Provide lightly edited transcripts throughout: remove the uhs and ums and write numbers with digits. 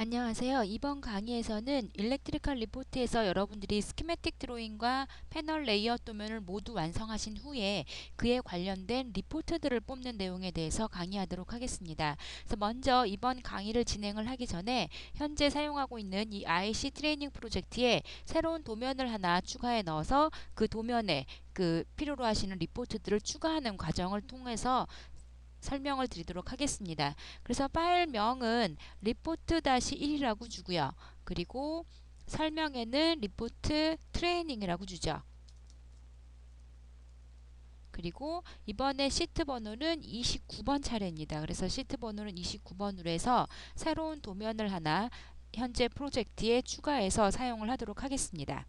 안녕하세요. 이번 강의에서는 일렉트리컬 리포트에서 여러분들이 스키매틱 드로잉과 패널 레이아웃 도면을 모두 완성하신 후에 그에 관련된 리포트들을 뽑는 내용에 대해서 강의하도록 하겠습니다. 그래서 먼저 이번 강의를 진행을 하기 전에 현재 사용하고 있는 이 IC 트레이닝 프로젝트에 새로운 도면을 하나 추가해 넣어서 그 도면에 필요로 하시는 리포트들을 추가하는 과정을 통해서 설명을 드리도록 하겠습니다. 그래서 파일명은 report-1이라고 주고요. 그리고 설명에는 report 트레이닝이라고 주죠. 그리고 이번에 시트 번호는 29번 차례입니다. 그래서 시트 번호는 29번으로 해서 새로운 도면을 하나 현재 프로젝트에 추가해서 사용을 하도록 하겠습니다.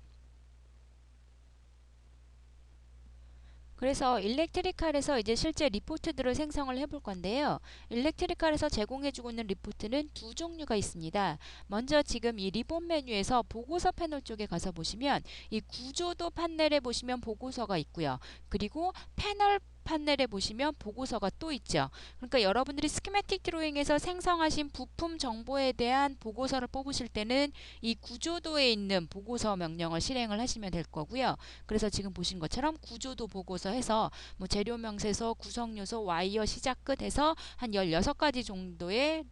그래서 일렉트리칼에서 이제 실제 리포트들을 생성을 해볼 건데요. 일렉트리칼에서 제공해주고 있는 리포트는 두 종류가 있습니다. 먼저 지금 이 리본 메뉴에서 보고서 패널 쪽에 가서 보시면 이 구조도 판넬에 보시면 보고서가 있고요. 그리고 패널 판넬에 보시면 보고서가 또 있죠. 그러니까 여러분들이 스키매틱 드로잉에서 생성하신 부품 정보에 대한 보고서를 뽑으실 때는 이 구조도에 있는 보고서 명령을 실행을 하시면 될 거고요. 그래서 지금 보신 것처럼 구조도 보고서 해서 뭐 재료 명세서, 구성 요소, 와이어 시작 끝 해서 한 16가지 정도의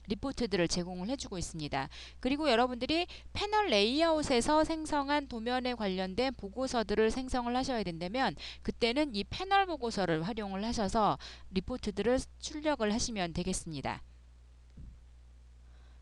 리포트들을 제공을 해주고 있습니다. 그리고 여러분들이 패널 레이아웃에서 생성한 도면에 관련된 보고서들을 생성을 하셔야 된다면 그때는 이 패널 보고서를 활용을 하셔서 리포트들을 출력을 하시면 되겠습니다.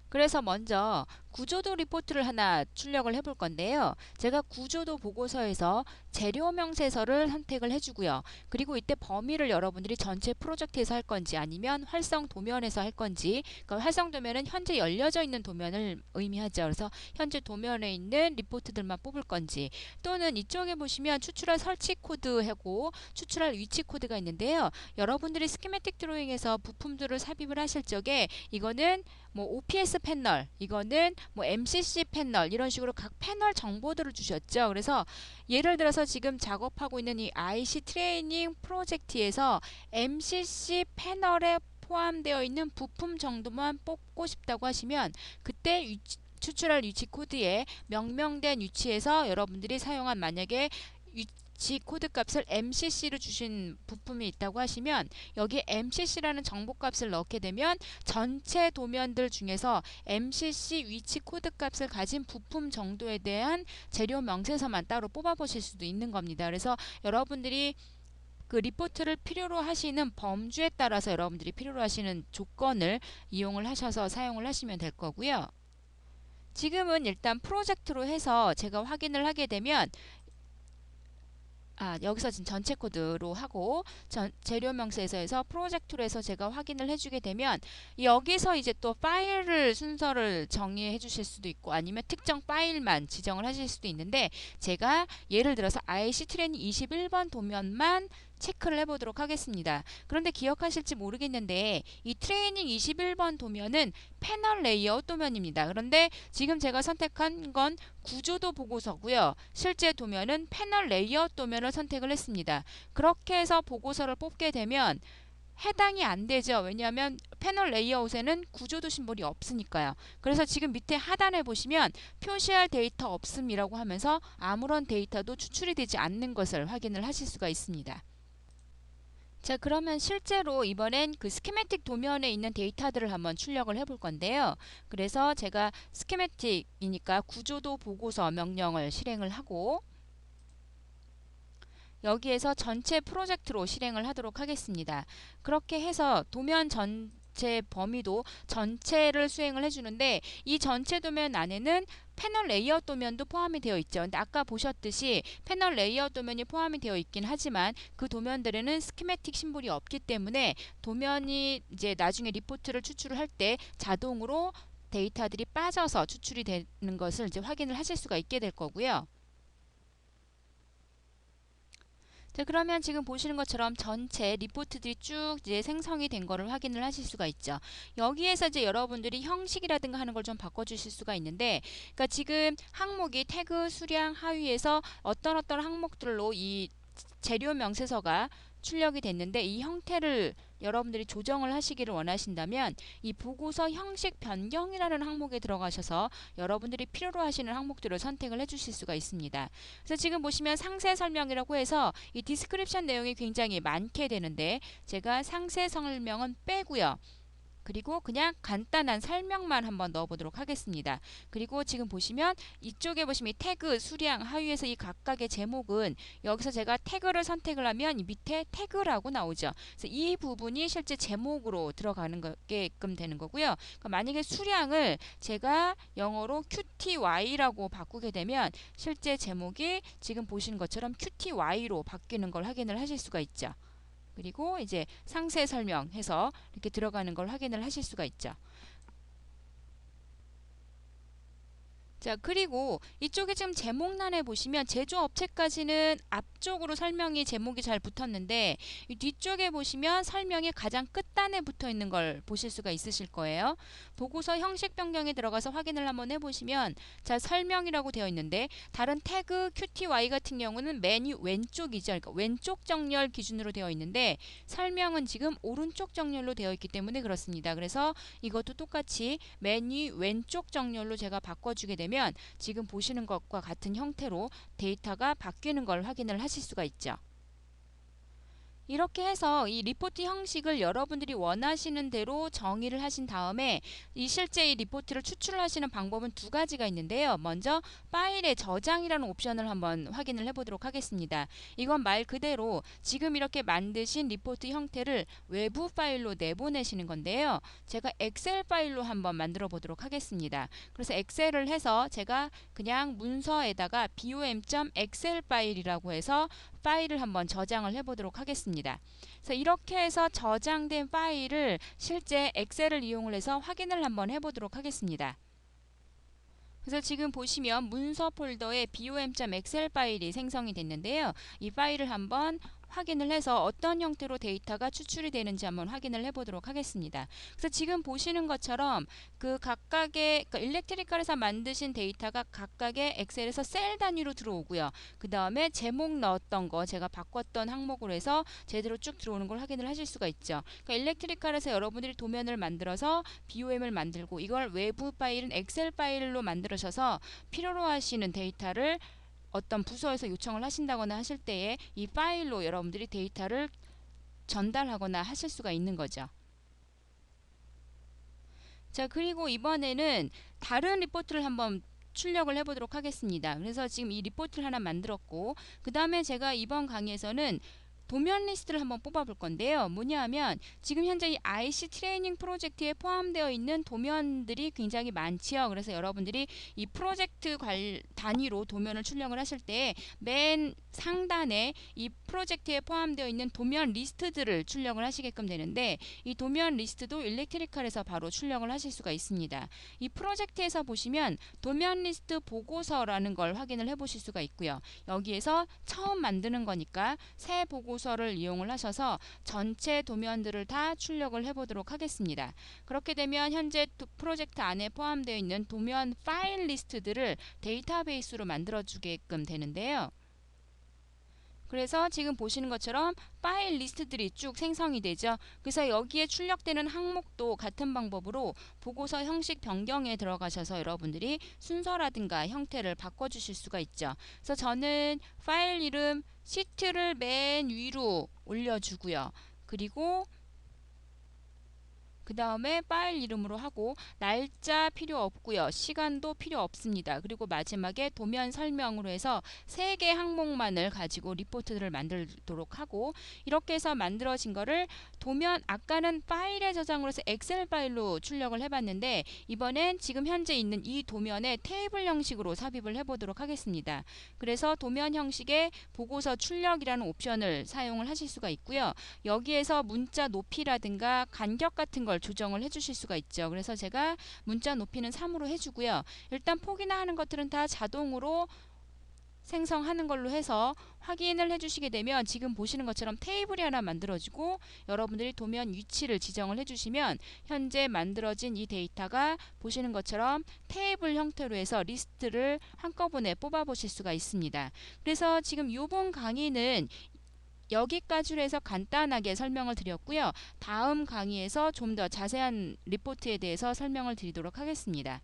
그래서 먼저 구조도 리포트를 하나 출력을 해볼 건데요. 제가 구조도 보고서에서 재료 명세서를 선택을 해주고요. 그리고 이때 범위를 여러분들이 전체 프로젝트에서 할 건지 아니면 활성 도면에서 할 건지, 그러니까 활성 도면은 현재 열려져 있는 도면을 의미하죠. 그래서 현재 도면에 있는 리포트들만 뽑을 건지, 또는 이쪽에 보시면 추출할 설치 코드하고 추출할 위치 코드가 있는데요. 여러분들이 스키매틱 드로잉에서 부품들을 삽입을 하실 적에 이거는 뭐 OPS 패널, 이거는 뭐 MCC 패널, 이런 식으로 각 패널 정보들을 주셨죠. 그래서 예를 들어서 지금 작업하고 있는 이 IC 트레이닝 프로젝트에서 MCC 패널에 포함되어 있는 부품 정도만 뽑고 싶다고 하시면 그때 추출할 위치 코드에 명명된 위치에서 여러분들이 사용한 만약에 위치 코드 값을 MCC로 주신 부품이 있다고 하시면 여기 MCC라는 정보 값을 넣게 되면 전체 도면들 중에서 MCC 위치 코드 값을 가진 부품 정도에 대한 재료 명세서만 따로 뽑아 보실 수도 있는 겁니다. 그래서 여러분들이 그 리포트를 필요로 하시는 범주에 따라서 여러분들이 필요로 하시는 조건을 이용을 하셔서 사용을 하시면 될 거고요. 지금은 일단 프로젝트로 해서 제가 확인을 하게 되면 여기서 지금 전체 코드로 하고 재료 명세서에서 프로젝트로 해서 제가 확인을 해주게 되면 여기서 이제 또 파일을 순서를 정의해 주실 수도 있고 아니면 특정 파일만 지정을 하실 수도 있는데 제가 예를 들어서 IC 트레이닝 21번 도면만 체크를 해보도록 하겠습니다. 그런데 기억하실지 모르겠는데 이 트레이닝 21번 도면은 패널 레이아웃 도면입니다. 그런데 지금 제가 선택한 건 구조도 보고서고요. 실제 도면은 패널 레이아웃 도면을 선택을 했습니다. 그렇게 해서 보고서를 뽑게 되면 해당이 안 되죠. 왜냐하면 패널 레이아웃에는 구조도 심볼이 없으니까요. 그래서 지금 밑에 하단에 보시면 표시할 데이터 없음이라고 하면서 아무런 데이터도 추출이 되지 않는 것을 확인을 하실 수가 있습니다. 자, 그러면 실제로 이번엔 그 스키매틱 도면에 있는 데이터들을 한번 출력을 해볼 건데요. 그래서 제가 스키매틱이니까 구조도 보고서 명령을 실행을 하고 여기에서 전체 프로젝트로 실행을 하도록 하겠습니다. 그렇게 해서 도면 전체 범위도 전체를 수행을 해주는데 이 전체 도면 안에는 패널 레이아웃 도면도 포함이 되어 있죠. 근데 아까 보셨듯이 패널 레이아웃 도면이 포함이 되어 있긴 하지만 그 도면들에는 스키매틱 심볼이 없기 때문에 도면이 이제 나중에 리포트를 추출을 할 때 자동으로 데이터들이 빠져서 추출이 되는 것을 이제 확인을 하실 수가 있게 될 거고요. 자, 그러면 지금 보시는 것처럼 전체 리포트들이 쭉 이제 생성이 된 거를 확인을 하실 수가 있죠. 여기에서 이제 여러분들이 형식이라든가 하는 걸 좀 바꿔주실 수가 있는데, 그러니까 지금 항목이 태그, 수량, 하위에서 어떤 항목들로 이 재료 명세서가 출력이 됐는데 이 형태를 여러분들이 조정을 하시기를 원하신다면 이 보고서 형식 변경이라는 항목에 들어가셔서 여러분들이 필요로 하시는 항목들을 선택을 해주실 수가 있습니다. 그래서 지금 보시면 상세 설명이라고 해서 이 디스크립션 내용이 굉장히 많게 되는데 제가 상세 설명은 빼고요. 그리고 그냥 간단한 설명만 한번 넣어보도록 하겠습니다. 그리고 지금 보시면 이쪽에 보시면 이 태그, 수량, 하위에서 이 각각의 제목은 여기서 제가 태그를 선택을 하면 이 밑에 태그라고 나오죠. 그래서 이 부분이 실제 제목으로 들어가는 게끔 되는 거고요. 그러니까 만약에 수량을 제가 영어로 QTY라고 바꾸게 되면 실제 제목이 지금 보시는 것처럼 QTY로 바뀌는 걸 확인을 하실 수가 있죠. 그리고 이제 상세 설명해서 이렇게 들어가는 걸 확인을 하실 수가 있죠. 자, 그리고 이쪽에 지금 제목란에 보시면 제조업체까지는 앞쪽으로 설명이 제목이 잘 붙었는데 이 뒤쪽에 보시면 설명이 가장 끝단에 붙어 있는 걸 보실 수가 있으실 거예요. 보고서 형식 변경에 들어가서 확인을 한번 해보시면 자, 설명이라고 되어 있는데 다른 태그 QTY 같은 경우는 메뉴 왼쪽이죠. 그러니까 왼쪽 정렬 기준으로 되어 있는데 설명은 지금 오른쪽 정렬로 되어 있기 때문에 그렇습니다. 그래서 이것도 똑같이 메뉴 왼쪽 정렬로 제가 바꿔주게 되면 지금 보시는 것과 같은 형태로 데이터가 바뀌는 걸 확인을 하실 수가 있죠. 이렇게 해서 이 리포트 형식을 여러분들이 원하시는 대로 정의를 하신 다음에 이 실제 이 리포트를 추출하시는 방법은 두 가지가 있는데요. 먼저 파일의 저장이라는 옵션을 한번 확인을 해보도록 하겠습니다. 이건 말 그대로 지금 이렇게 만드신 리포트 형태를 외부 파일로 내보내시는 건데요. 제가 엑셀 파일로 한번 만들어 보도록 하겠습니다. 그래서 엑셀을 해서 제가 그냥 문서에다가 bom.excel 파일이라고 해서 파일을 한번 저장을 해보도록 하겠습니다. 그래서 이렇게 해서 저장된 파일을 실제 엑셀을 이용을 해서 확인을 한번 해보도록 하겠습니다. 그래서 지금 보시면 문서 폴더에 bom.excel 파일이 생성이 됐는데요. 이 파일을 한번 확인을 해서 어떤 형태로 데이터가 추출이 되는지 한번 확인을 해보도록 하겠습니다. 그래서 지금 보시는 것처럼 그 각각의 그러니까 일렉트리컬에서 만드신 데이터가 각각의 엑셀에서 셀 단위로 들어오고요. 그 다음에 제목 넣었던 거 제가 바꿨던 항목으로 해서 제대로 쭉 들어오는 걸 확인을 하실 수가 있죠. 그러니까 일렉트리컬에서 여러분들이 도면을 만들어서 BOM을 만들고 이걸 외부 파일은 엑셀 파일로 만들으셔서 필요로 하시는 데이터를 어떤 부서에서 요청을 하신다거나 하실 때에 이 파일로 여러분들이 데이터를 전달하거나 하실 수가 있는 거죠. 자, 그리고 이번에는 다른 리포트를 한번 출력을 해보도록 하겠습니다. 그래서 지금 이 리포트를 하나 만들었고 그 다음에 제가 이번 강의에서는 도면 리스트를 한번 뽑아볼 건데요. 뭐냐 하면 지금 현재 이 IC 트레이닝 프로젝트에 포함되어 있는 도면들이 굉장히 많지요. 그래서 여러분들이 이 프로젝트 단위로 도면을 출력을 하실 때 맨 상단에 이 프로젝트에 포함되어 있는 도면 리스트들을 출력을 하시게끔 되는데 이 도면 리스트도 일렉트리컬에서 바로 출력을 하실 수가 있습니다. 이 프로젝트에서 보시면 도면 리스트 보고서라는 걸 확인을 해 보실 수가 있고요. 여기에서 처음 만드는 거니까 새 보고서를 이용을 하셔서 전체 도면들을 다 출력을 해보도록 하겠습니다. 그렇게 되면 현재 프로젝트 안에 포함되어 있는 도면 파일 리스트들을 데이터베이스로 만들어주게끔 되는데요. 그래서 지금 보시는 것처럼 파일 리스트들이 쭉 생성이 되죠. 그래서 여기에 출력되는 항목도 같은 방법으로 보고서 형식 변경에 들어가셔서 여러분들이 순서라든가 형태를 바꿔주실 수가 있죠. 그래서 저는 파일 이름 시트를 맨 위로 올려주고요. 그리고 그 다음에 파일 이름으로 하고 날짜 필요 없고요. 시간도 필요 없습니다. 그리고 마지막에 도면 설명으로 해서 3개 항목만을 가지고 리포트를 만들도록 하고 이렇게 해서 만들어진 거를 도면 아까는 파일에 저장을 해서 엑셀 파일로 출력을 해봤는데 이번엔 지금 현재 있는 이 도면에 테이블 형식으로 삽입을 해보도록 하겠습니다. 그래서 도면 형식의 보고서 출력이라는 옵션을 사용을 하실 수가 있고요. 여기에서 문자 높이라든가 간격 같은 걸 조정을 해주실 수가 있죠. 그래서 제가 문자 높이는 3으로 해주고요. 일단 폭이나 하는 것들은 다 자동으로 생성하는 걸로 해서 확인을 해주시게 되면 지금 보시는 것처럼 테이블이 하나 만들어지고 여러분들이 도면 위치를 지정을 해주시면 현재 만들어진 이 데이터가 보시는 것처럼 테이블 형태로 해서 리스트를 한꺼번에 뽑아 보실 수가 있습니다. 그래서 지금 이번 강의는 여기까지로 해서 간단하게 설명을 드렸고요. 다음 강의에서 좀 더 자세한 리포트에 대해서 설명을 드리도록 하겠습니다.